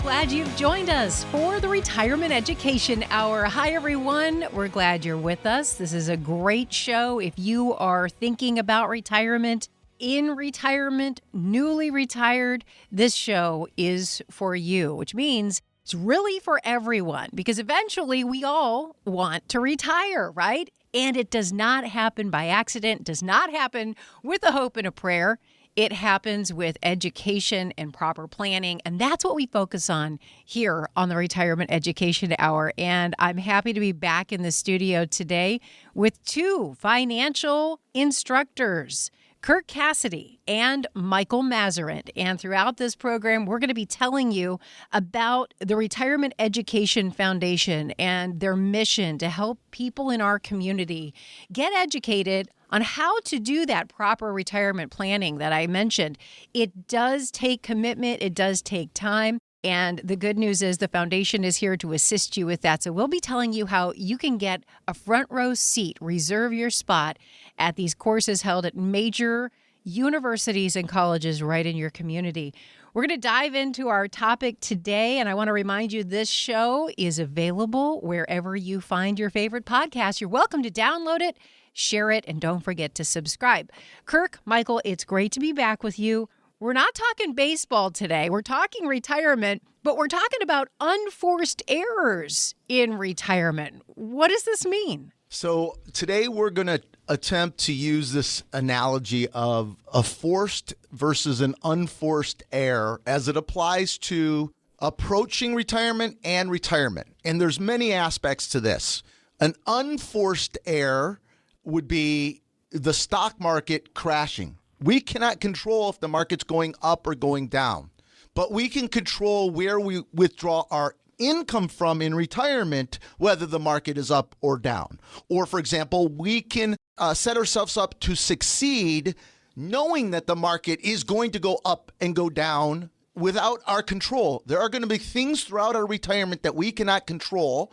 glad you've joined us for the Retirement Education Hour. Hi, everyone. We're glad you're with us. This is a great show. If you are thinking about retirement, in retirement, newly retired, this show is for you, which means it's really for everyone because eventually we all want to retire, right? And it does not happen by accident, does not happen with a hope and a prayer. It happens with education and proper planning, and that's what we focus on here on the Retirement Education Hour. And I'm happy to be back in the studio today with two financial instructors, Kirk Cassidy and Michael Masserant. And throughout this program, we're going to be telling you about the Retirement Education Foundation and their mission to help people in our community get educated on how to do that proper retirement planning that I mentioned. It does take commitment. It does take time. And the good news is the foundation is here to assist you with that. So we'll be telling you how you can get a front row seat, reserve your spot at these courses held at major universities and colleges right in your community. We're going to dive into our topic today, and I want to remind you this show is available wherever you find your favorite podcast. You're welcome to download it, share it, and don't forget to subscribe. Kirk, Michael, it's great to be back with you. We're not talking baseball today. We're talking retirement, but we're talking about unforced errors in retirement. What does this mean? So today we're going to attempt to use this analogy of a forced versus an unforced error as it applies to approaching retirement and retirement. And there's many aspects to this. An unforced error would be the stock market crashing. We cannot control if the market's going up or going down, but we can control where we withdraw our income from in retirement, whether the market is up or down. Or, for example, we can set ourselves up to succeed knowing that the market is going to go up and go down without our control. There are going to be things throughout our retirement that we cannot control.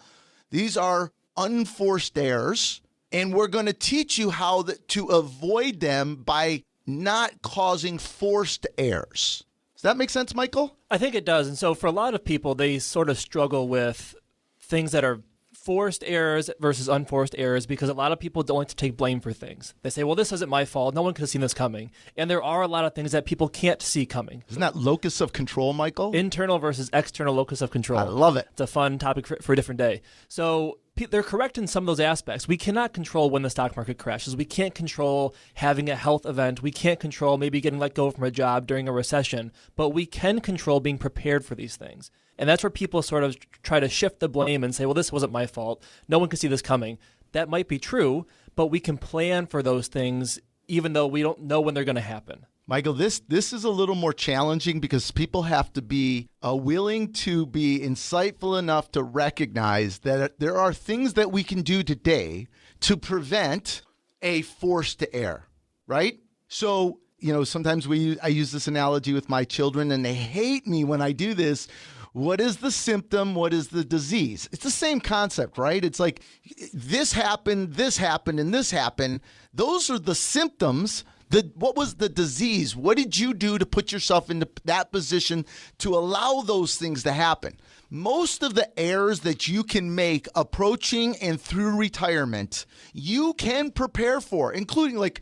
These are unforced errors, and we're going to teach you how to avoid them by not causing forced errors. Does that make sense, Michael? I think it does. And so for a lot of people, they sort of struggle with things that are forced errors versus unforced errors because a lot of people don't like to take blame for things. They say, well, this isn't my fault. No one could have seen this coming. And there are a lot of things that people can't see coming. Isn't that locus of control, Michael? Internal versus external locus of control. I love it. It's a fun topic for a different day. So they're correct in some of those aspects. We cannot control when the stock market crashes. We can't control having a health event. We can't control maybe getting let go from a job during a recession, but we can control being prepared for these things. And that's where people sort of try to shift the blame and say, well, this wasn't my fault. No one could see this coming. That might be true, but we can plan for those things even though we don't know when they're going to happen. Michael, this is a little more challenging because people have to be willing to be insightful enough to recognize that there are things that we can do today to prevent a forced error, right? So, sometimes I use this analogy with my children, and they hate me when I do this. What is the symptom? What is the disease? It's the same concept, right? It's like this happened, and this happened. Those are the symptoms. What was the disease? What did you do to put yourself into that position to allow those things to happen? Most of the errors that you can make approaching and through retirement, you can prepare for, including like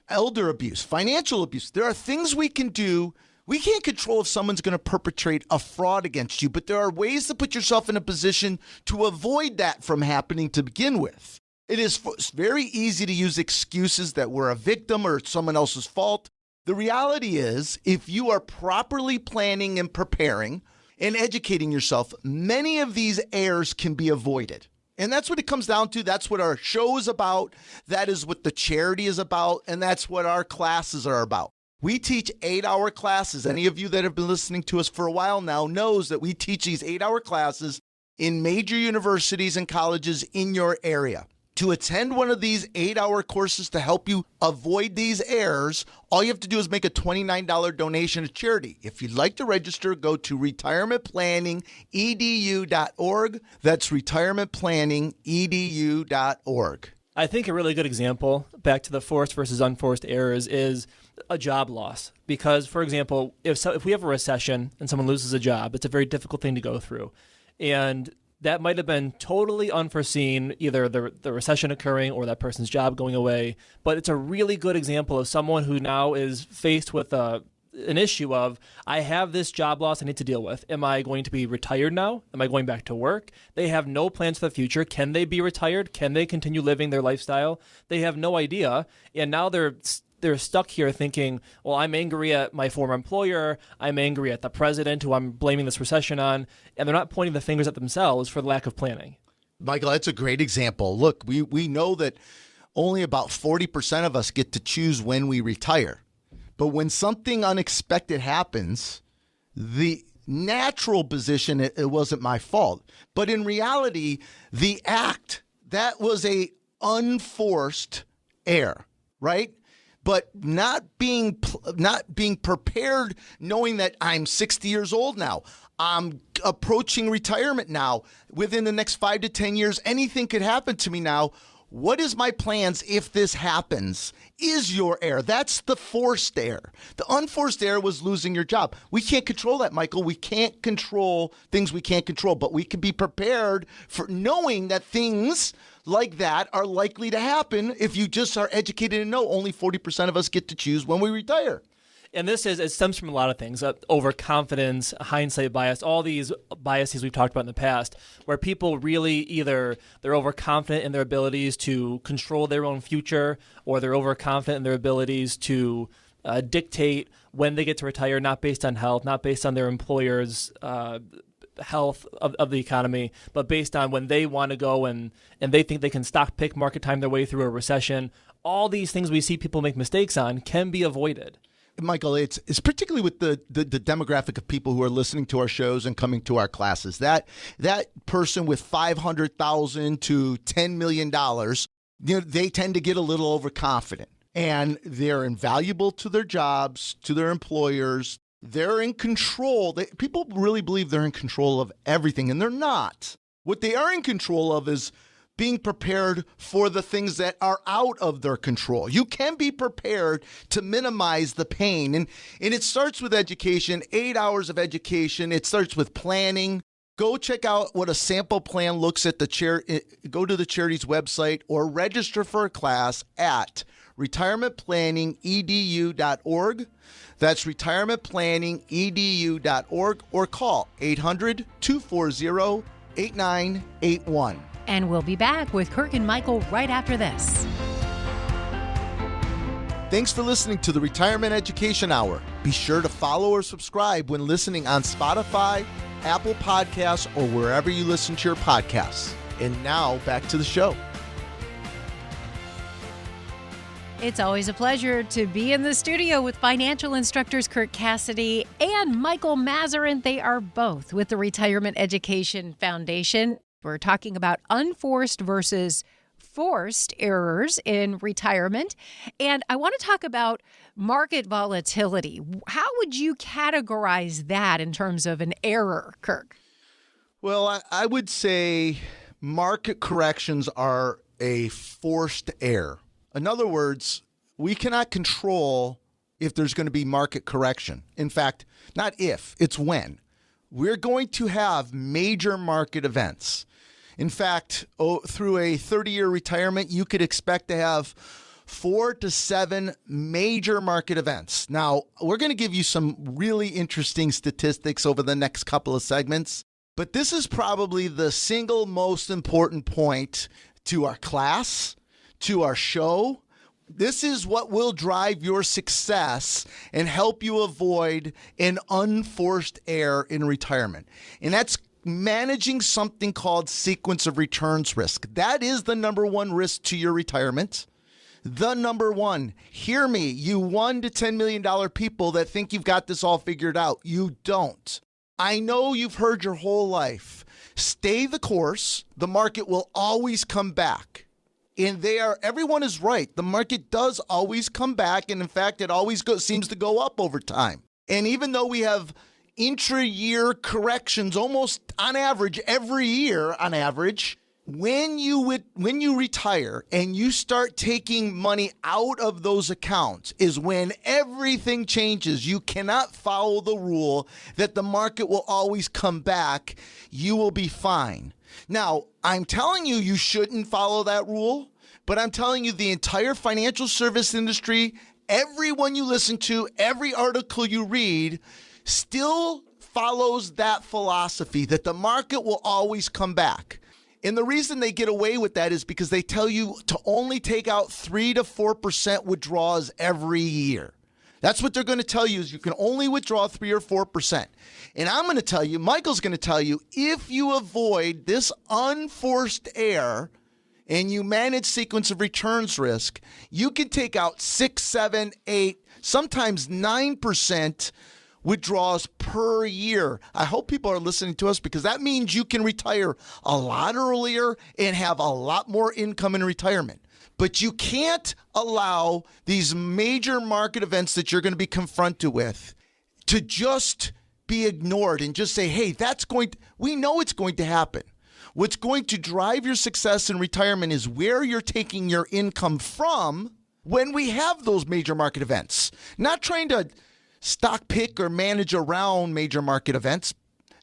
elder abuse, financial abuse. There are things we can do. We can't control if someone's going to perpetrate a fraud against you, but there are ways to put yourself in a position to avoid that from happening to begin with. It is very easy to use excuses that we're a victim or it's someone else's fault. The reality is, if you are properly planning and preparing and educating yourself, many of these errors can be avoided. And that's what it comes down to. That's what our show is about. That is what the charity is about. And that's what our classes are about. We teach 8-hour classes. Any of you that have been listening to us for a while now knows that we teach these 8-hour classes in major universities and colleges in your area. To attend one of these 8-hour courses to help you avoid these errors, all you have to do is make a $29 donation to charity. If you'd like to register, go to retirementplanningedu.org. That's retirementplanningedu.org. I think a really good example, back to the forced versus unforced errors, is a job loss. Because, for example, if we have a recession and someone loses a job, it's a very difficult thing to go through. And that might have been totally unforeseen, either the recession occurring or that person's job going away. But it's a really good example of someone who now is faced with an issue of, I have this job loss I need to deal with. Am I going to be retired now? Am I going back to work? They have no plans for the future. Can they be retired? Can they continue living their lifestyle? They have no idea. And now they're stuck here thinking, well, I'm angry at my former employer. I'm angry at the president who I'm blaming this recession on. And they're not pointing the fingers at themselves for the lack of planning. Michael, that's a great example. Look, we know that only about 40% of us get to choose when we retire. But when something unexpected happens, the natural position, it wasn't my fault. But in reality, the act, that was a unforced error, right? But not being prepared, knowing that I'm 60 years old now. I'm approaching retirement now. Within the next 5 to 10 years, anything could happen to me now. What is my plans if this happens? Is your error. That's the forced error. The unforced error was losing your job. We can't control that, Michael. We can't control things we can't control, but we can be prepared for knowing that things like that are likely to happen if you just are educated and know only 40% of us get to choose when we retire. And it stems from a lot of things, overconfidence, hindsight bias, all these biases we've talked about in the past, where people really either they're overconfident in their abilities to control their own future, or they're overconfident in their abilities to dictate when they get to retire, not based on health, not based on their employer's health of the economy, but based on when they want to go and they think they can stock pick market time their way through a recession. All these things we see people make mistakes on can be avoided. Michael, it's particularly with the demographic of people who are listening to our shows and coming to our classes. That person with $500,000 to $10 million, they tend to get a little overconfident, and they're invaluable to their jobs, to their employers. They're in control. People really believe they're in control of everything, and they're not. What they are in control of is being prepared for the things that are out of their control. You can be prepared to minimize the pain. And it starts with education, 8 hours of education. It starts with planning. Go check out what a sample plan looks at go to the charity's website or register for a class at retirementplanningedu.org. That's retirementplanningedu.org, or call 800-240-8981. And we'll be back with Kirk and Michael right after this. Thanks for listening to the Retirement Education Hour. Be sure to follow or subscribe when listening on Spotify, Apple Podcasts, or wherever you listen to your podcasts. And now, back to the show. It's always a pleasure to be in the studio with financial instructors Kirk Cassidy and Michael Masserant. They are both with the Retirement Education Foundation. We're talking about unforced versus forced errors in retirement. And I want to talk about market volatility. How would you categorize that in terms of an error, Kirk? Well, I would say market corrections are a forced error. In other words, we cannot control if there's going to be market correction. In fact, not if, it's when. We're going to have major market events. In fact, through a 30-year retirement, you could expect to have 4 to 7 major market events. Now, we're going to give you some really interesting statistics over the next couple of segments, but this is probably the single most important point to our class, to our show. This is what will drive your success and help you avoid an unforced error in retirement. And that's managing something called sequence of returns risk. That is the number one risk to your retirement. The number one. Hear me, you $1 to $10 million people that think you've got this all figured out. You don't. I know you've heard your whole life. Stay the course. The market will always come back. And everyone is right. The market does always come back. And in fact, it always seems to go up over time. And even though we have intra-year corrections almost on average every year on average, when you retire and you start taking money out of those accounts is when everything changes. You cannot follow the rule that the market will always come back. You will be fine. Now, I'm telling you, you shouldn't follow that rule, but I'm telling you the entire financial service industry, everyone you listen to, every article you read still follows that philosophy that the market will always come back. And the reason they get away with that is because they tell you to only take out 3 to 4% withdrawals every year. That's what they're going to tell you is you can only withdraw 3 or 4%. And I'm going to tell you, Michael's going to tell you, if you avoid this unforced error and you manage sequence of returns risk, you can take out 6, 7, 8, sometimes 9% withdrawals per year. I hope people are listening to us because that means you can retire a lot earlier and have a lot more income in retirement. But you can't allow these major market events that you're going to be confronted with to just be ignored and just say, hey, we know it's going to happen. What's going to drive your success in retirement is where you're taking your income from when we have those major market events. Not trying to stock pick or manage around major market events,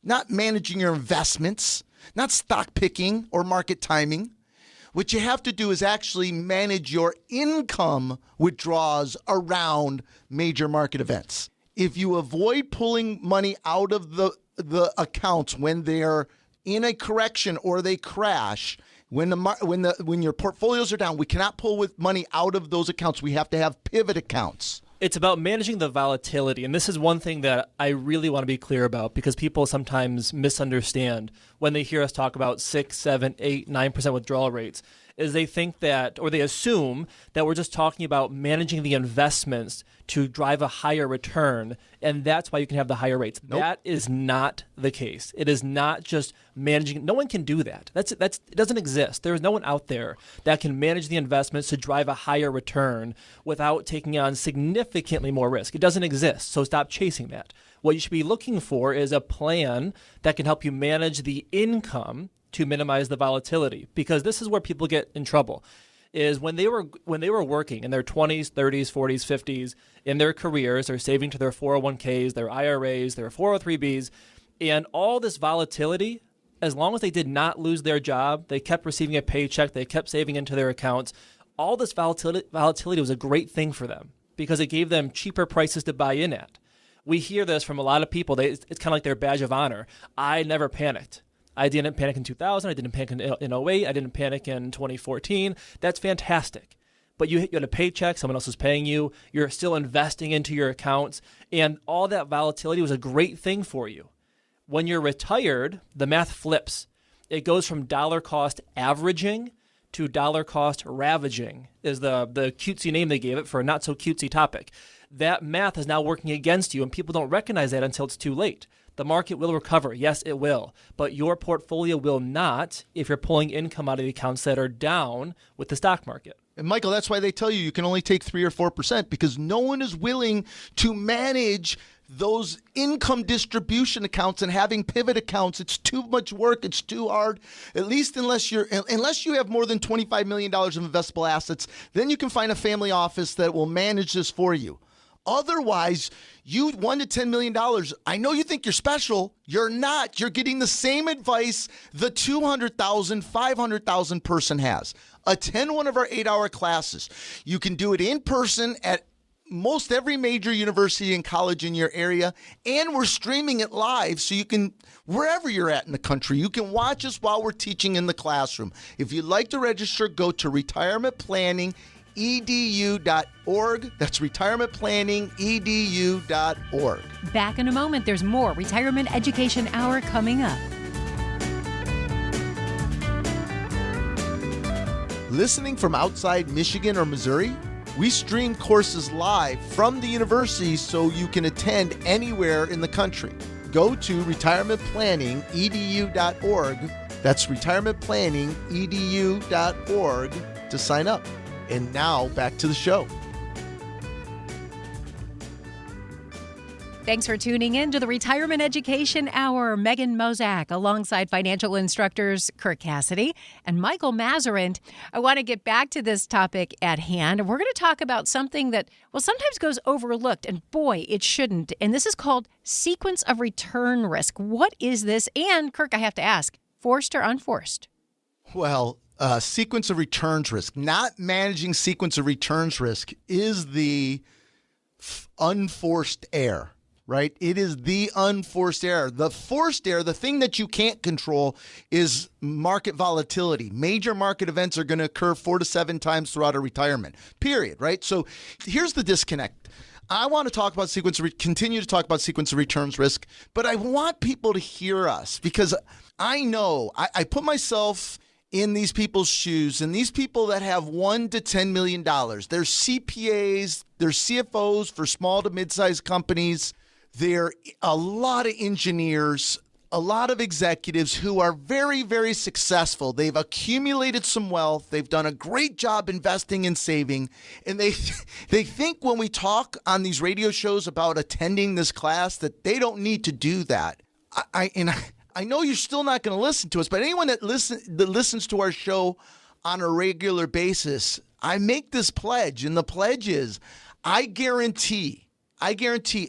not managing your investments, not stock picking or market timing. What you have to do is actually manage your income withdrawals around major market events. If you avoid pulling money out of the accounts when they're in a correction or they crash, when your portfolios are down, we cannot pull with money out of those accounts. We have to have pivot accounts. It's about managing the volatility. And this is one thing that I really want to be clear about because people sometimes misunderstand when they hear us talk about 6, 7, 8, 9% withdrawal rates, is they think that, or they assume that we're just talking about managing the investments to drive a higher return, and that's why you can have the higher rates. Nope. That is not the case. It is not just managing. No one can do that. It doesn't exist. There is no one out there that can manage the investments to drive a higher return without taking on significantly more risk. It doesn't exist, so stop chasing that. What you should be looking for is a plan that can help you manage the income to minimize the volatility, because this is where people get in trouble. Is when they were working in their 20s, 30s, 40s, 50s, in their careers, they're saving to their 401ks, their IRAs, their 403bs, and all this volatility, as long as they did not lose their job, they kept receiving a paycheck, they kept saving into their accounts, all this volatility was a great thing for them because it gave them cheaper prices to buy in at. We hear this from a lot of people. It's kind of like their badge of honor. I never panicked. I didn't panic in 2000. I didn't panic in 08. I didn't panic in 2014. That's fantastic. But you get a paycheck. Someone else is paying you. You're still investing into your accounts. And all that volatility was a great thing for you. When you're retired, the math flips. It goes from dollar cost averaging to dollar cost ravaging is the cutesy name they gave it for a not so cutesy topic. That math is now working against you, and people don't recognize that until it's too late. The market will recover. Yes, it will. But your portfolio will not if you're pulling income out of the accounts that are down with the stock market. And Michael, that's why they tell you can only take 3 or 4% because no one is willing to manage those income distribution accounts and having pivot accounts. It's too much work. It's too hard. At least unless you have more than $25 million of investable assets, then you can find a family office that will manage this for you. Otherwise, you $1 to $10 million. I know you think you're special. You're not. You're getting the same advice the 200,000, 500,000 person has. Attend one of our 8-hour classes. You can do it in person at most every major university and college in your area, and we're streaming it live so you can, wherever you're at in the country, you can watch us while we're teaching in the classroom. If you'd like to register, go to retirementplanning.edu.org. That's retirementplanning.edu.org. Back in a moment, there's more Retirement Education Hour coming up. Listening from outside Michigan or Missouri? We stream courses live from the university so you can attend anywhere in the country. Go to retirementplanning.edu.org. That's retirementplanning.edu.org to sign up. And now back to the show. Thanks for tuning in to the Retirement Education Hour. Megan Mozak alongside financial instructors Kirk Cassidy and Michael Masserant. I want to get back to this topic at hand. We're going to talk about something that, sometimes goes overlooked, and boy, it shouldn't. And this is called sequence of return risk. What is this? And Kirk, I have to ask, forced or unforced? Well, sequence of returns risk, not managing sequence of returns risk is the unforced error. Right? It is the unforced error. The forced error, the thing that you can't control, is market volatility. Major market events are going to occur 4 to 7 times throughout a retirement, period. Right? So here's the disconnect. I want to talk about continue to talk about sequence of returns risk, but I want people to hear us because I know I put myself in these people's shoes, and these people that have $1 to $10 million, they're CPAs, they're CFOs for small to mid-sized companies. There are a lot of engineers, a lot of executives who are very, very successful. They've accumulated some wealth. They've done a great job investing and saving. And they think when we talk on these radio shows about attending this class that they don't need to do that. I know you're still not going to listen to us, but anyone that listens to our show on a regular basis, I make this pledge, and the pledge is I guarantee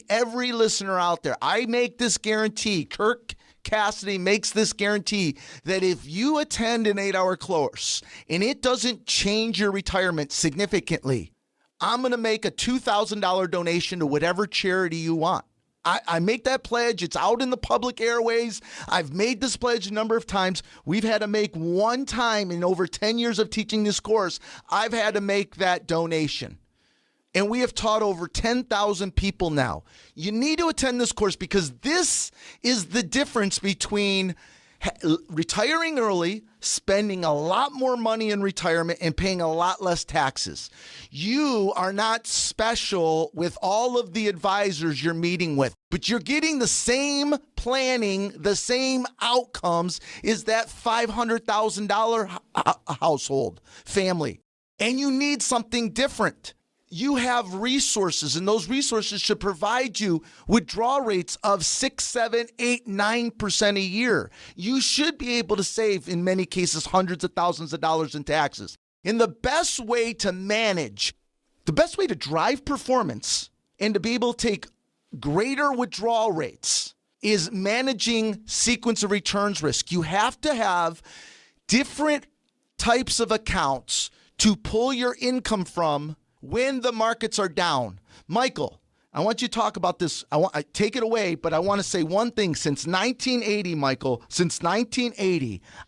every listener out there, I make this guarantee, Kirk Cassidy makes this guarantee that if you attend an 8-hour course and it doesn't change your retirement significantly, I'm going to make a $2,000 donation to whatever charity you want. I make that pledge. It's out in the public airways. I've made this pledge a number of times. We've had to make one time in over 10 years of teaching this course, I've had to make that donation. And we have taught over 10,000 people now. You need to attend this course because this is the difference between retiring early, spending a lot more money in retirement, and paying a lot less taxes. You are not special with all of the advisors you're meeting with, but you're getting the same planning, the same outcomes as that $500,000 household family. And you need something different. You have resources, and those resources should provide you withdrawal rates of 6, 7, 8, 9% a year. You should be able to save, in many cases, hundreds of thousands of dollars in taxes. And the best way to drive performance and to be able to take greater withdrawal rates is managing sequence of returns risk. You have to have different types of accounts to pull your income from when the markets are down. Michael, I want you to talk about this. I take it away, but I want to say one thing. Since 1980, Michael,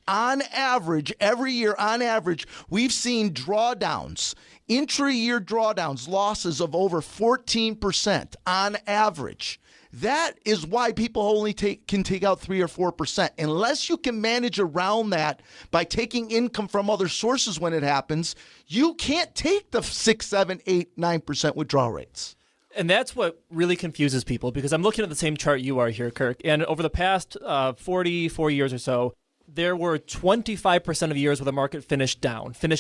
on average, every year on average, we've seen drawdowns, intra-year drawdowns, losses of over 14% on average. That is why people only can take out 3 or 4%. Unless you can manage around that by taking income from other sources when it happens, you can't take the 6, 7, 8, 9% withdrawal rates. And that's what really confuses people, because I'm looking at the same chart you are here, Kirk. And over the past 44 years or so, there were 25% of years where the market finished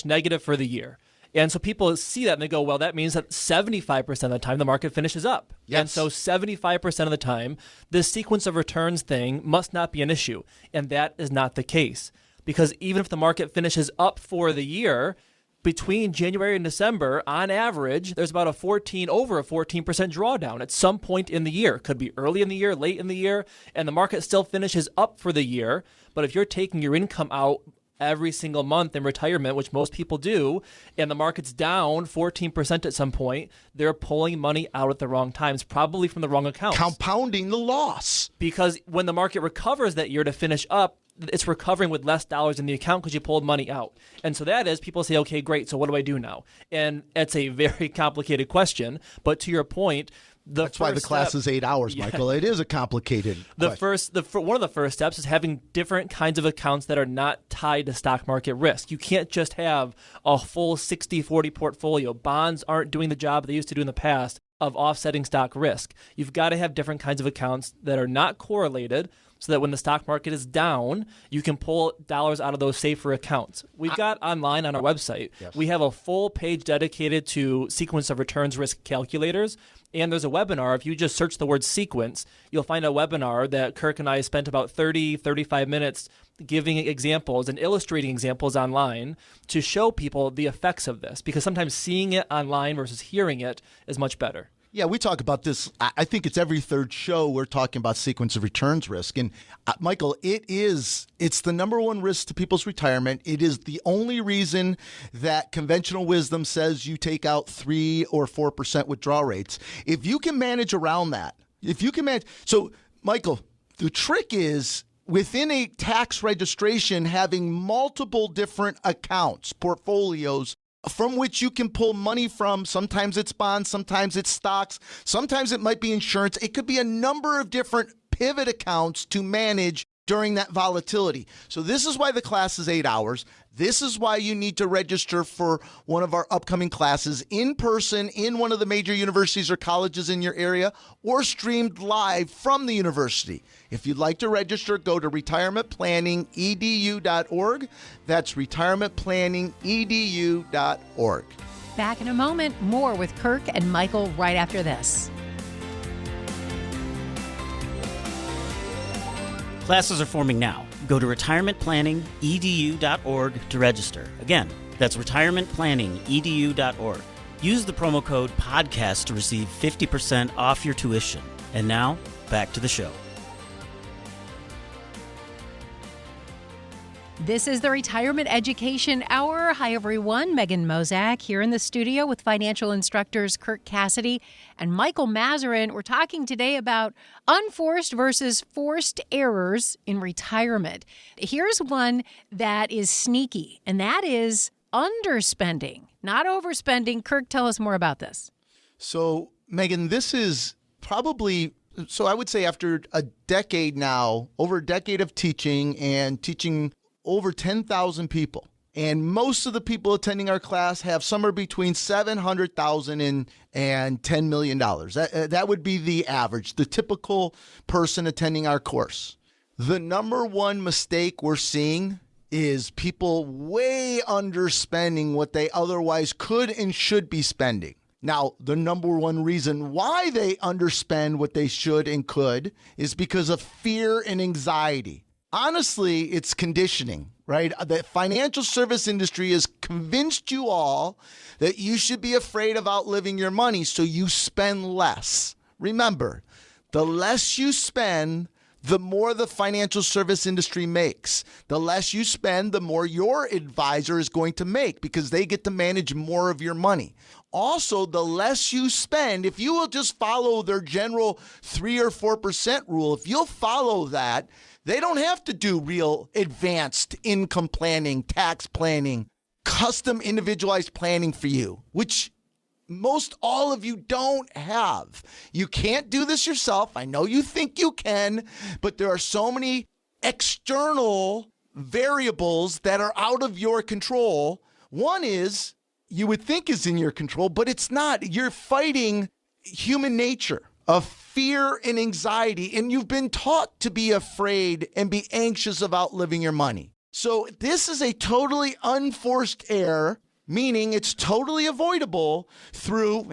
negative for the year. And so people see that and they go, well, that means that 75% of the time the market finishes up. Yes. And so 75% of the time, this sequence of returns thing must not be an issue. And that is not the case. Because even if the market finishes up for the year, between January and December, on average, there's about over a 14% drawdown at some point in the year. It could be early in the year, late in the year, and the market still finishes up for the year. But if you're taking your income out every single month in retirement, which most people do, and the market's down 14% at some point, they're pulling money out at the wrong times, probably from the wrong accounts. Compounding the loss. Because when the market recovers that year to finish up, it's recovering with less dollars in the account because you pulled money out. And so that is, people say, okay, great, so what do I do now? And it's a very complicated question, but to your point, that's why the class is 8 hours, Michael. It is a complicated question. One of the first steps is having different kinds of accounts that are not tied to stock market risk. You can't just have a full 60-40 portfolio. Bonds aren't doing the job they used to do in the past of offsetting stock risk. You've got to have different kinds of accounts that are not correlated, so that when the stock market is down, you can pull dollars out of those safer accounts. We've got online on our website, we have a full page dedicated to sequence of returns risk calculators. And there's a webinar. If you just search the word sequence, you'll find a webinar that Kirk and I spent about 35 minutes giving examples and illustrating examples online to show people the effects of this, because sometimes seeing it online versus hearing it is much better. Yeah, we talk about this. I think it's every third show we're talking about sequence of returns risk. And Michael, it's the number one risk to people's retirement. It is the only reason that conventional wisdom says you take out 3 or 4% withdrawal rates. If you can manage around that, so Michael, the trick is within a tax registration having multiple different accounts, portfolios, from which you can pull money from. Sometimes it's bonds, sometimes it's stocks, sometimes it might be insurance. It could be a number of different pivot accounts to manage during that volatility. So this is why the class is 8 hours. This is why you need to register for one of our upcoming classes in person in one of the major universities or colleges in your area, or streamed live from the university. If you'd like to register, go to retirementplanningedu.org. That's retirementplanningedu.org. Back in a moment, more with Kirk and Michael right after this. Classes are forming now. Go to retirementplanningedu.org to register. Again, that's retirementplanningedu.org. Use the promo code PODCAST to receive 50% off your tuition. And now, back to the show. This is the Retirement Education Hour. Hi, everyone. Megan Mozak here in the studio with financial instructors Kirk Cassidy and Michael Masserant. We're talking today about unforced versus forced errors in retirement. Here's one that is sneaky, and that is underspending, not overspending. Kirk, tell us more about this. So, Megan, this is probably... So I would say after a decade now, over a decade of teaching and teaching over 10,000 people. And most of the people attending our class have somewhere between $700,000 and $10 million. That would be the average, the typical person attending our course. The number one mistake we're seeing is people way underspending what they otherwise could and should be spending. Now, the number one reason why they underspend what they should and could is because of fear and anxiety. Honestly, it's conditioning, right? The financial service industry has convinced you all that you should be afraid of outliving your money, so you spend less. Remember, the less you spend, the more the financial service industry makes. The less you spend, the more your advisor is going to make because they get to manage more of your money. Also, the less you spend, if you will just follow their general 3 or 4% rule, if you'll follow that, they don't have to do real advanced income planning, tax planning, custom individualized planning for you, which most all of you don't have. You can't do this yourself. I know you think you can, but there are so many external variables that are out of your control. One is you would think is in your control, but it's not. You're fighting human nature of fear and anxiety, and you've been taught to be afraid and be anxious of outliving your money. So this is a totally unforced error, meaning it's totally avoidable through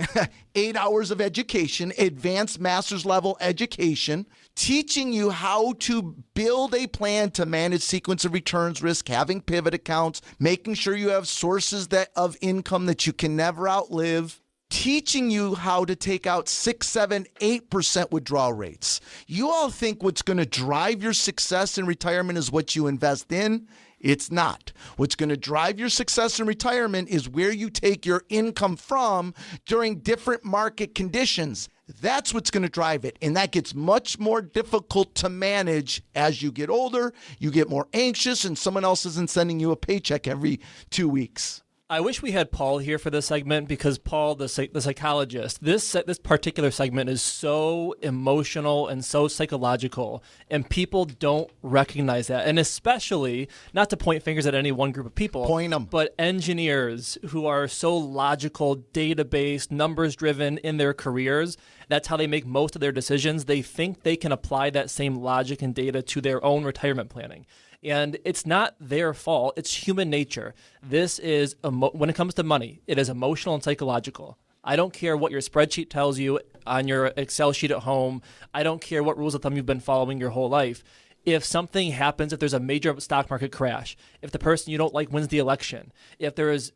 8 hours of education, advanced master's level education, teaching you how to build a plan to manage sequence of returns risk, having pivot accounts, making sure you have sources of income that you can never outlive, teaching you how to take out 6, 7, 8% withdrawal rates. You all think what's going to drive your success in retirement is what you invest in. It's not. What's going to drive your success in retirement is where you take your income from during different market conditions. That's what's going to drive it. And that gets much more difficult to manage as you get older. You get more anxious and someone else isn't sending you a paycheck every 2 weeks. I wish we had Paul here for this segment because Paul, the psychologist, this particular segment is so emotional and so psychological, and people don't recognize that. And especially, not to point fingers at any one group of people, Point 'em. but engineers who are so logical, data-based, numbers-driven in their careers. That's how they make most of their decisions. They think they can apply that same logic and data to their own retirement planning. And it's not their fault. It's human nature. This is, when it comes to money, it is emotional and psychological. I don't care what your spreadsheet tells you on your Excel sheet at home. I don't care what rules of thumb you've been following your whole life. If something happens, if there's a major stock market crash, if the person you don't like wins the election, if there is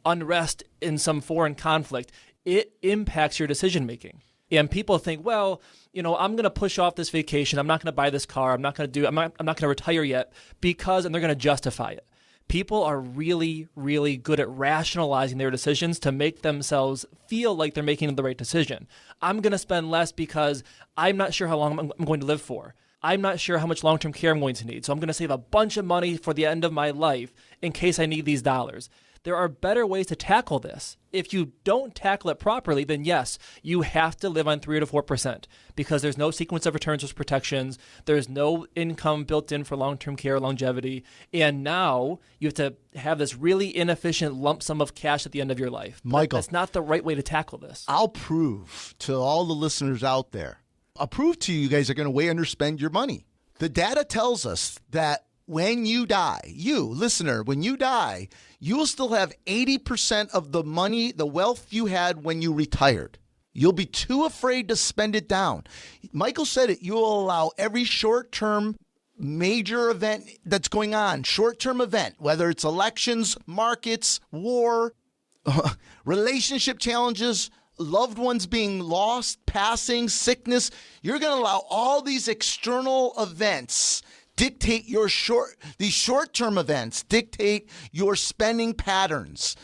unrest in some foreign conflict, it impacts your decision making. And people think, well, I'm going to push off this vacation. I'm not going to buy this car. I'm not going to retire yet and they're going to justify it. People are really, really good at rationalizing their decisions to make themselves feel like they're making the right decision. I'm going to spend less because I'm not sure how long I'm going to live for. I'm not sure how much long-term care I'm going to need. So I'm going to save a bunch of money for the end of my life in case I need these dollars. There are better ways to tackle this. If you don't tackle it properly, then yes, you have to live on 3 to 4% because there's no sequence of returns or protections. There's no income built in for long-term care or longevity. And now you have to have this really inefficient lump sum of cash at the end of your life. Michael, that's not the right way to tackle this. I'll prove to all the listeners out there, I'll prove to you guys are going to way underspend your money. The data tells us that when you die, you, listener, when you die, you will still have 80% of the money, the wealth you had when you retired. You'll be too afraid to spend it down. Michael said it. You will allow every short-term major event that's going on, short-term event, whether it's elections, markets, war, relationship challenges, loved ones being lost, passing, sickness. You're going to allow all these external events dictate these short-term events, dictate your spending patterns.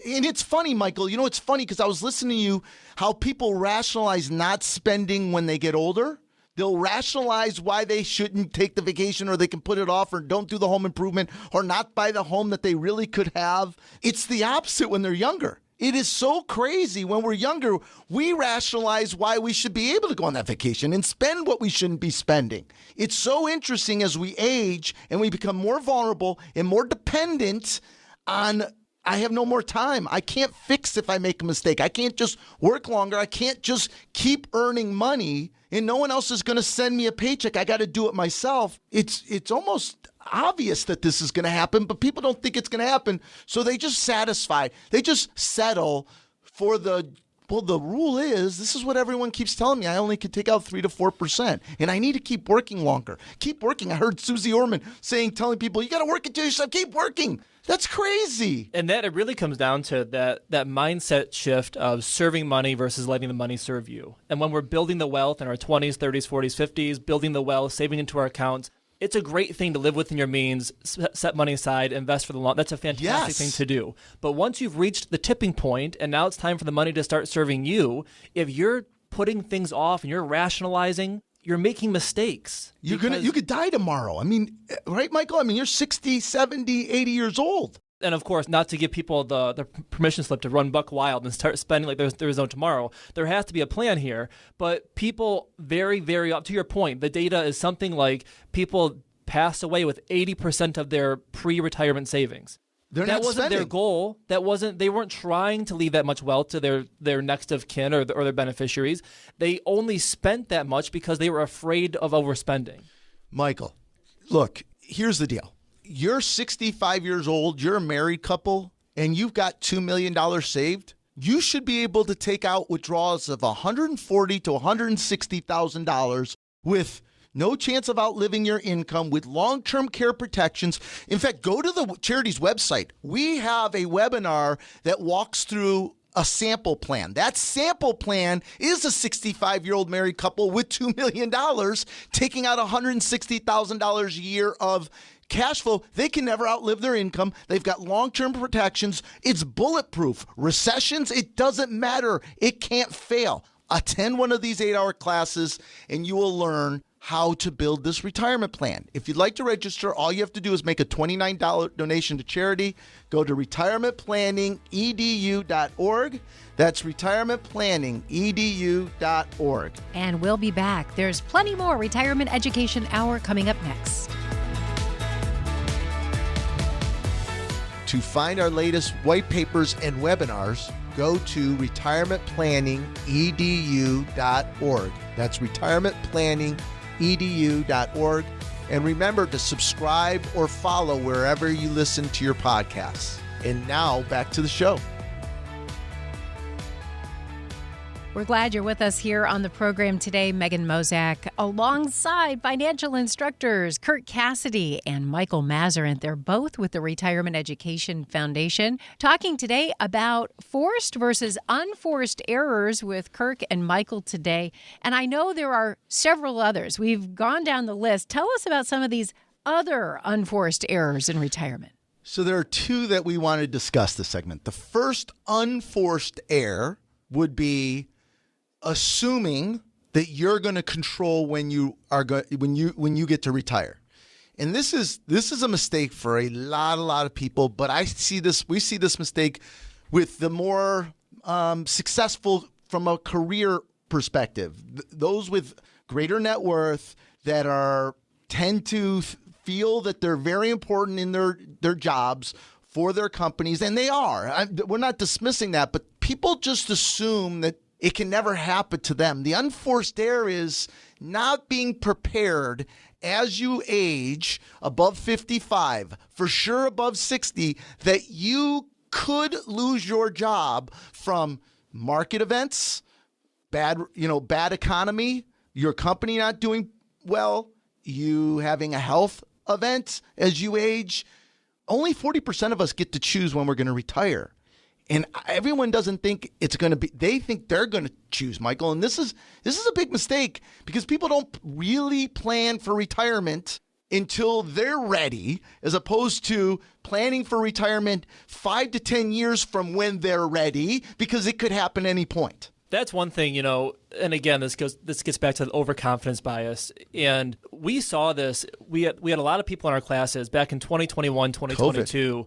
And it's funny, Michael, it's funny because I was listening to you, how people rationalize not spending when they get older. They'll rationalize why they shouldn't take the vacation or they can put it off or don't do the home improvement or not buy the home that they really could have. It's the opposite when they're younger. It is so crazy. When we're younger, we rationalize why we should be able to go on that vacation and spend what we shouldn't be spending. It's so interesting as we age and we become more vulnerable and more dependent on, I have no more time. I can't fix if I make a mistake. I can't just work longer. I can't just keep earning money and no one else is going to send me a paycheck. I got to do it myself. It's almost obvious that this is going to happen, but people don't think it's going to happen. So they just they just settle for the rule is, this is what everyone keeps telling me. I only can take out 3 to 4%, and I need to keep working longer. Keep working. I heard Susie Orman telling people, you got to work it to yourself. Keep working. That's crazy. And that it really comes down to that mindset shift of serving money versus letting the money serve you. And when we're building the wealth in our 20s, 30s, 40s, 50s, building the wealth, saving into our accounts, it's a great thing to live within your means, set money aside, invest for the long. That's a fantastic thing to do. But once you've reached the tipping point and now it's time for the money to start serving you, if you're putting things off and you're rationalizing, you're making mistakes. You could die tomorrow. I mean, right, Michael? I mean, you're 60, 70, 80 years old. And of course, not to give people the permission slip to run buck wild and start spending like there's no tomorrow. There has to be a plan here. But people very, very, up to your point, the data is something like people pass away with 80% of their pre-retirement savings. That wasn't their goal. They weren't trying to leave that much wealth to their next of kin or their beneficiaries. They only spent that much because they were afraid of overspending. Michael, look, here's the deal. You're 65 years old, you're a married couple, and you've got $2 million saved. You should be able to take out withdrawals of $140,000 to $160,000 with no chance of outliving your income, with long-term care protections. In fact, go to the charity's website. We have a webinar that walks through a sample plan. That sample plan is a 65-year-old married couple with $2 million taking out $160,000 a year of cash flow. They can never outlive their income. They've got long-term protections. It's bulletproof. Recessions, it doesn't matter. It can't fail. Attend one of these 8-hour classes and you will learn how to build this retirement plan. If you'd like to register, all you have to do is make a $29 donation to charity. Go to retirementplanningedu.org. That's retirementplanningedu.org. And we'll be back. There's plenty more Retirement Education Hour coming up next. To find our latest white papers and webinars, go to retirementplanningedu.org. That's retirementplanningedu.org. And remember to subscribe or follow wherever you listen to your podcasts. And now back to the show. We're glad you're with us here on the program today. Megan Mozak, alongside financial instructors Kirk Cassidy and Michael Masserant. They're both with the Retirement Education Foundation, talking today about forced versus unforced errors with Kirk and Michael today. And I know there are several others. We've gone down the list. Tell us about some of these other unforced errors in retirement. So there are two that we want to discuss this segment. The first unforced error would be assuming that you're going to control when you get to retire. And this is a mistake for a lot of people, but we see this mistake with the more successful from a career perspective. Those with greater net worth that tend to feel that they're very important in their jobs for their companies, and they are. We're not dismissing that, but people just assume that it can never happen to them. The unforced error is not being prepared as you age above 55, for sure above 60, that you could lose your job from market events, bad economy, your company not doing well, you having a health event as you age. Only 40% of us get to choose when we're going to retire. And everyone doesn't think it's going to be, they think they're going to choose, Michael. And this is a big mistake because people don't really plan for retirement until they're ready, as opposed to planning for retirement 5 to 10 years from when they're ready, because it could happen any point. That's one thing, and again, this gets back to the overconfidence bias. And we saw this, we had a lot of people in our classes back in 2021, 2022, COVID,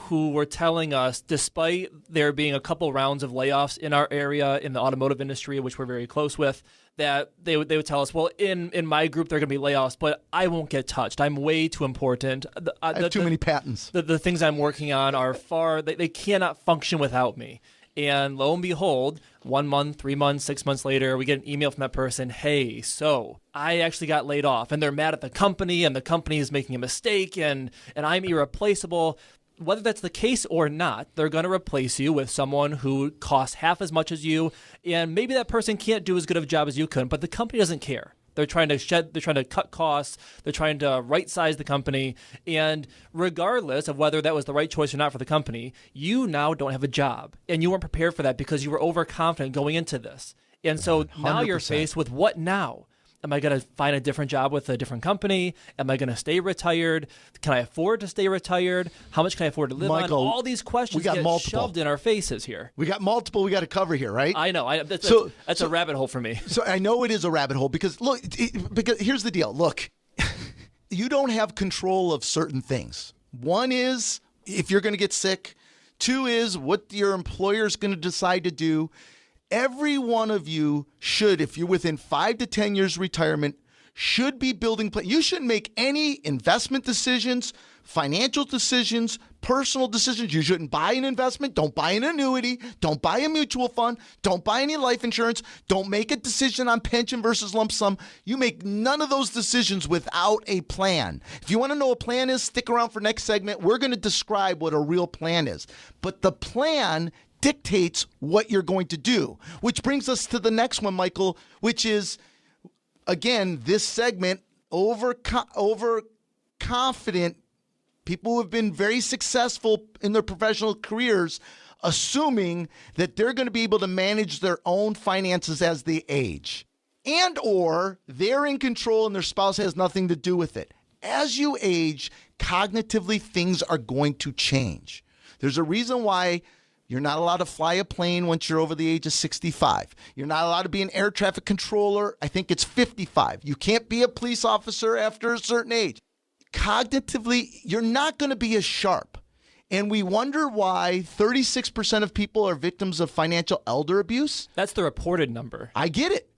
who were telling us, despite there being a couple rounds of layoffs in our area in the automotive industry, which we're very close with, that they would tell us, well, in my group, there are going to be layoffs, but I won't get touched. I'm way too important. I have too many patents. The things I'm working on are they cannot function without me. And lo and behold, 1 month, 3 months, 6 months later, we get an email from that person, hey, so I actually got laid off. And they're mad at the company, and the company is making a mistake, and I'm irreplaceable. Whether that's the case or not, they're going to replace you with someone who costs half as much as you, and maybe that person can't do as good of a job as you could, but the company doesn't care. They're trying to cut costs, they're trying to right-size the company, and regardless of whether that was the right choice or not for the company, you now don't have a job, and you weren't prepared for that because you were overconfident going into this. And so 100%. Now you're faced with what now? Am I going to find a different job with a different company? Am I going to stay retired? Can I afford to stay retired? How much can I afford to live Michael, on? All these questions get shoved in our faces here. We got multiple we got to cover here, right? I know. That's a rabbit hole for me. So I know it is a rabbit hole because, look, because here's the deal. Look, you don't have control of certain things. One is if you're going to get sick. Two is what your employer is going to decide to do. Every one of you should, if you're within 5 to 10 years retirement, should be building plans. You shouldn't make any investment decisions, financial decisions, personal decisions. You shouldn't buy an investment. Don't buy an annuity. Don't buy a mutual fund. Don't buy any life insurance. Don't make a decision on pension versus lump sum. You make none of those decisions without a plan. If you want to know what a plan is, stick around for next segment. We're going to describe what a real plan is. But the plan dictates what you're going to do, which brings us to the next one, Michael, which is, again, this segment, overconfident people who have been very successful in their professional careers, assuming that they're going to be able to manage their own finances as they age, and or they're in control and their spouse has nothing to do with it. As you age, cognitively, things are going to change. There's a reason why You're not allowed to fly a plane once you're over the age of 65. You're not allowed to be an air traffic controller. I think it's 55. You can't be a police officer after a certain age. Cognitively, you're not going to be as sharp. And we wonder why 36% of people are victims of financial elder abuse. That's the reported number. I get it.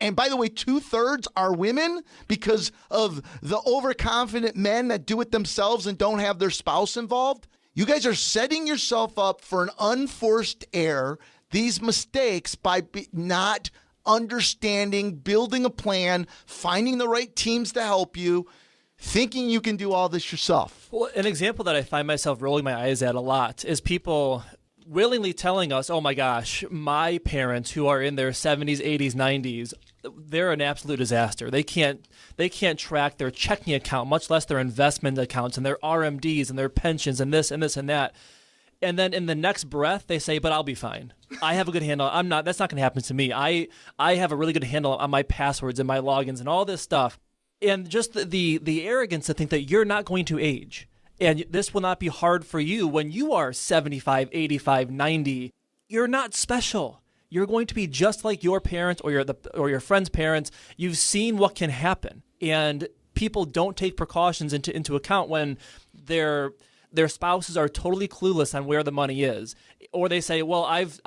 And by the way, 2/3 are women because of the overconfident men that do it themselves and don't have their spouse involved. You guys are setting yourself up for an unforced error, these mistakes, by not understanding, building a plan, finding the right teams to help you, thinking you can do all this yourself. Well, an example that I find myself rolling my eyes at a lot is people willingly telling us, oh my gosh, my parents who are in their 70s, 80s, 90s, they're an absolute disaster. They can't track their checking account, much less their investment accounts and their RMDs and their pensions and this and this and that. And then in the next breath, they say, but I'll be fine. I have a good handle. That's not going to happen to me. I have a really good handle on my passwords and my logins and all this stuff. And just the arrogance to think that you're not going to age. And this will not be hard for you when you are 75, 85, 90. You're not special. You're going to be just like your parents or your friend's parents. You've seen what can happen. And people don't take precautions into account when their spouses are totally clueless on where the money is. Or they say, well, I've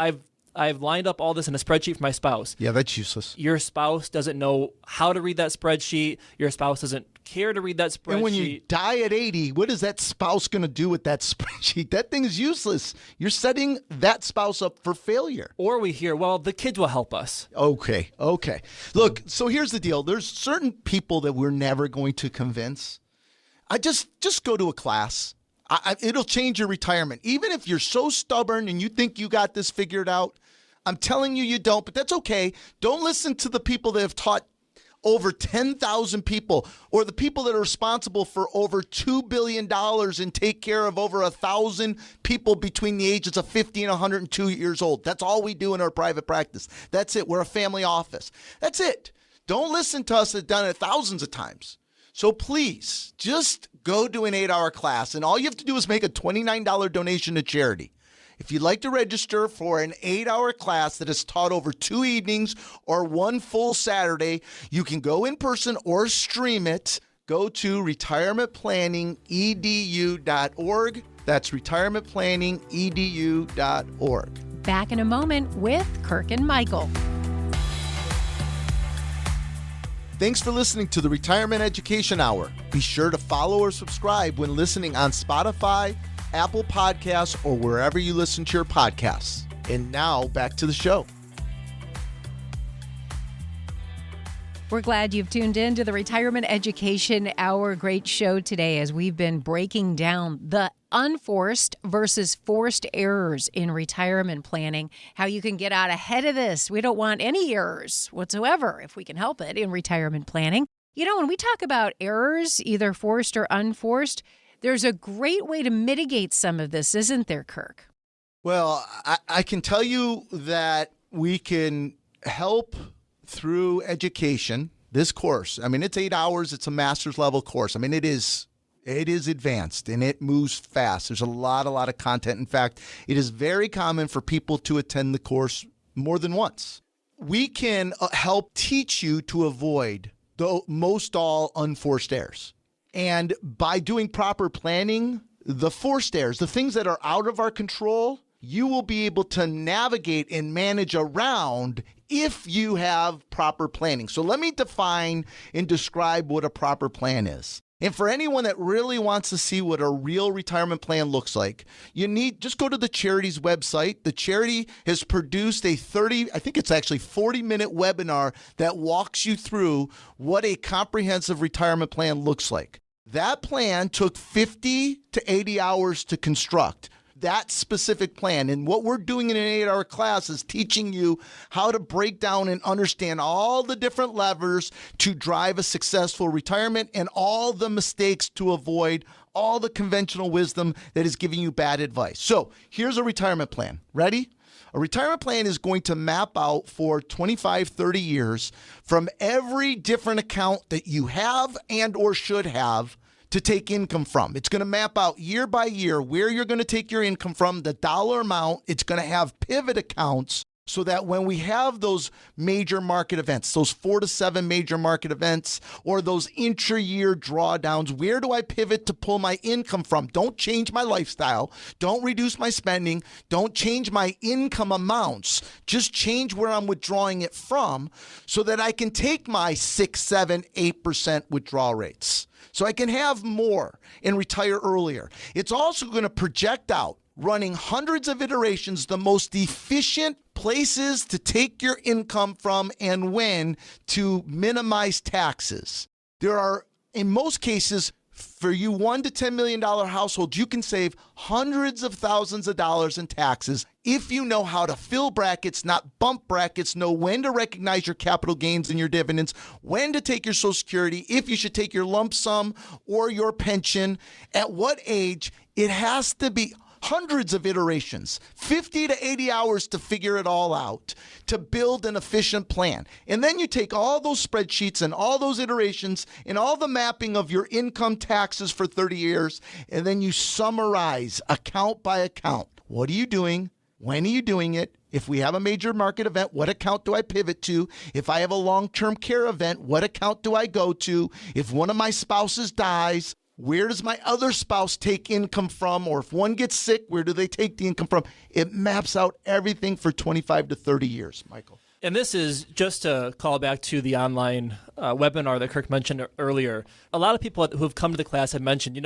lined up all this in a spreadsheet for my spouse. Yeah, that's useless. Your spouse doesn't know how to read that spreadsheet. Your spouse doesn't care to read that spreadsheet. And when you die at 80, what is that spouse going to do with that spreadsheet? That thing is useless. You're setting that spouse up for failure. Or we hear, well, the kids will help us. Okay. Look, so here's the deal. There's certain people that we're never going to convince. I just go to a class. It'll change your retirement. Even if you're so stubborn and you think you got this figured out, I'm telling you don't, but that's okay. Don't listen to the people that have taught over 10,000 people or the people that are responsible for over $2 billion and take care of over 1,000 people between the ages of 50 and 102 years old. That's all we do in our private practice. That's it. We're a family office. That's it. Don't listen to us that have done it thousands of times. So please, just go to an 8-hour class, and all you have to do is make a $29 donation to charity. If you'd like to register for an 8-hour class that is taught over 2 evenings or 1 full Saturday, you can go in person or stream it. Go to retirementplanningedu.org. That's retirementplanningedu.org. Back in a moment with Kirk and Michael. Thanks for listening to the Retirement Education Hour. Be sure to follow or subscribe when listening on Spotify, Apple Podcasts, or wherever you listen to your podcasts. And now, back to the show. We're glad you've tuned in to the Retirement Education Hour. Great show today as we've been breaking down the unforced versus forced errors in retirement planning, how you can get out ahead of this. We don't want any errors whatsoever, if we can help it, in retirement planning. You know, when we talk about errors, either forced or unforced, there's a great way to mitigate some of this, isn't there, Kirk? Well, I can tell you that we can help through education. This course, I mean, it's 8 hours. It's a master's level course. I mean, it is advanced and it moves fast. There's a lot of content. In fact, it is very common for people to attend the course more than once. We can help teach you to avoid most all unforced errors. And by doing proper planning, the forced errors, the things that are out of our control, you will be able to navigate and manage around if you have proper planning. So let me define and describe what a proper plan is. And for anyone that really wants to see what a real retirement plan looks like, just go to the charity's website. The charity has produced a 40-minute webinar that walks you through what a comprehensive retirement plan looks like. That plan took 50 to 80 hours to construct. That specific plan. And what we're doing in an 8-hour class is teaching you how to break down and understand all the different levers to drive a successful retirement and all the mistakes to avoid, all the conventional wisdom that is giving you bad advice. So here's a retirement plan. Ready? A retirement plan is going to map out for 25, 30 years from every different account that you have and or should have to take income from. It's going to map out year by year where you're going to take your income from, the dollar amount. It's going to have pivot accounts so that when we have those major market events, those 4 to 7 major market events, or those intra-year drawdowns, where do I pivot to pull my income from? Don't change my lifestyle. Don't reduce my spending. Don't change my income amounts. Just change where I'm withdrawing it from so that I can take my 6, 7, 8% withdrawal rates. So I can have more and retire earlier. It's also going to project out, running hundreds of iterations, the most efficient places to take your income from and when to minimize taxes. There are, in most cases, for you $1 to $10 million households, you can save hundreds of thousands of dollars in taxes if you know how to fill brackets, not bump brackets, know when to recognize your capital gains and your dividends, when to take your Social Security, if you should take your lump sum or your pension, at what age. It has to be hundreds of iterations, 50 to 80 hours to figure it all out, to build an efficient plan. And then you take all those spreadsheets and all those iterations and all the mapping of your income taxes for 30 years, and then you summarize account by account. What are you doing? When are you doing it? If we have a major market event, what account do I pivot to? If I have a long-term care event, what account do I go to? If one of my spouses dies, where does my other spouse take income from? Or if one gets sick, where do they take the income from? It maps out everything for 25 to 30 years, Michael. And this is just to call back to the online webinar that Kirk mentioned earlier. A lot of people who have come to the class have mentioned,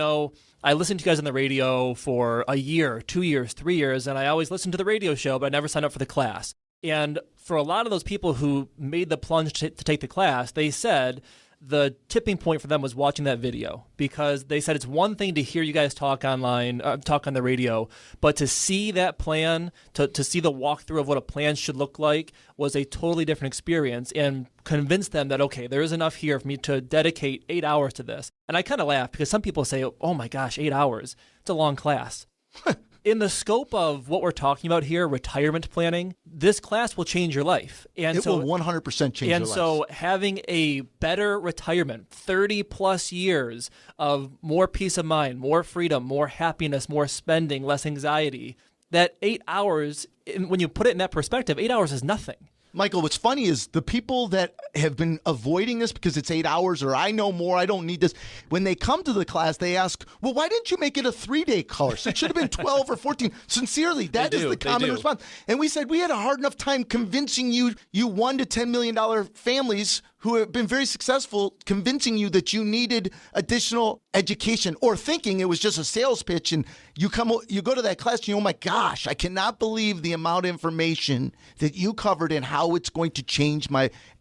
I listened to you guys on the radio for a year, 2 years, 3 years, and I always listened to the radio show, but I never signed up for the class. And for a lot of those people who made the plunge to take the class, they said the tipping point for them was watching that video, because they said it's one thing to hear you guys talk online, talk on the radio, but to see that plan, to see the walkthrough of what a plan should look like was a totally different experience, and convinced them that, okay, there is enough here for me to dedicate 8 hours to this. And I kind of laugh because some people say, oh my gosh, 8 hours, it's a long class. In the scope of what we're talking about here, retirement planning, this class will change your life. And it will 100% change your life. And so having a better retirement, 30 plus years of more peace of mind, more freedom, more happiness, more spending, less anxiety, that 8 hours, when you put it in that perspective, 8 hours is nothing. Michael, what's funny is the people that have been avoiding this because it's 8 hours or I know more, I don't need this. When they come to the class, they ask, well, why didn't you make it a 3-day course? It should have been 12 or 14. Sincerely, that is the common response. And we said we had a hard enough time convincing you $1 to $10 million families who have been very successful, convincing you that you needed additional education, or thinking it was just a sales pitch. And you go to that class and you, oh my gosh, I cannot believe the amount of information that you covered and how it's going to change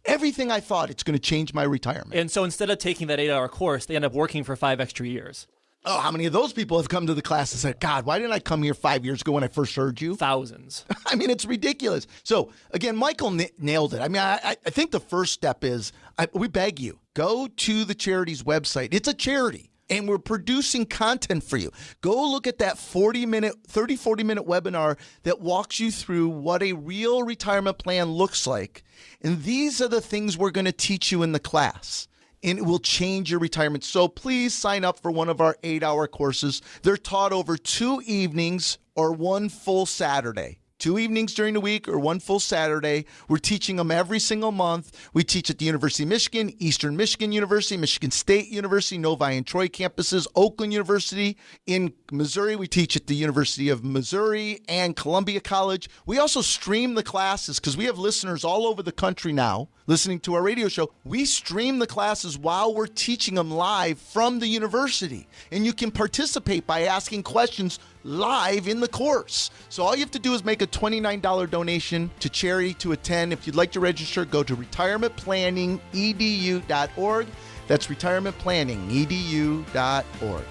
everything I thought it's going to change my retirement. And so instead of taking that 8-hour course, they end up working for 5 extra years. Oh, how many of those people have come to the class and said, God, why didn't I come here 5 years ago when I first heard you? Thousands. I mean, it's ridiculous. So, again, Michael nailed it. I mean, I think the first step is, we beg you, go to the charity's website. It's a charity, and we're producing content for you. Go look at that 40-minute webinar that walks you through what a real retirement plan looks like. And these are the things we're going to teach you in the class. And it will change your retirement. So please sign up for one of our 8-hour courses. They're taught over 2 evenings or 1 full Saturday. 2 evenings during the week or 1 full Saturday. We're teaching them every single month. We teach at the University of Michigan, Eastern Michigan University, Michigan State University, Novi and Troy campuses, Oakland University. In Missouri, we teach at the University of Missouri and Columbia College. We also stream the classes because we have listeners all over the country now listening to our radio show. We stream the classes while we're teaching them live from the university. And you can participate by asking questions live in the course. So all you have to do is make a $29 donation to charity to attend. If you'd like to register, go to retirementplanningedu.org. That's retirementplanningedu.org.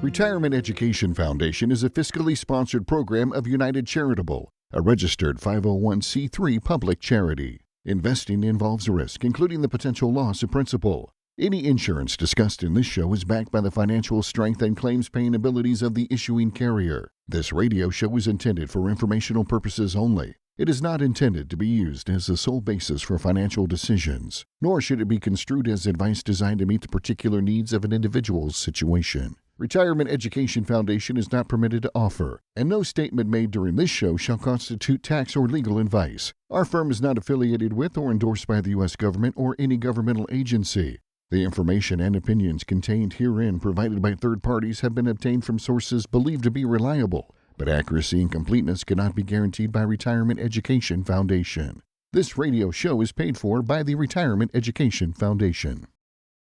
Retirement Education Foundation is a fiscally sponsored program of United Charitable, a registered 501c3 public charity. Investing involves risk, including the potential loss of principal. Any insurance discussed in this show is backed by the financial strength and claims-paying abilities of the issuing carrier. This radio show is intended for informational purposes only. It is not intended to be used as the sole basis for financial decisions, nor should it be construed as advice designed to meet the particular needs of an individual's situation. Retirement Education Foundation is not permitted to offer, and no statement made during this show shall constitute tax or legal advice. Our firm is not affiliated with or endorsed by the U.S. government or any governmental agency. The information and opinions contained herein provided by third parties have been obtained from sources believed to be reliable, but accuracy and completeness cannot be guaranteed by Retirement Education Foundation. This radio show is paid for by the Retirement Education Foundation.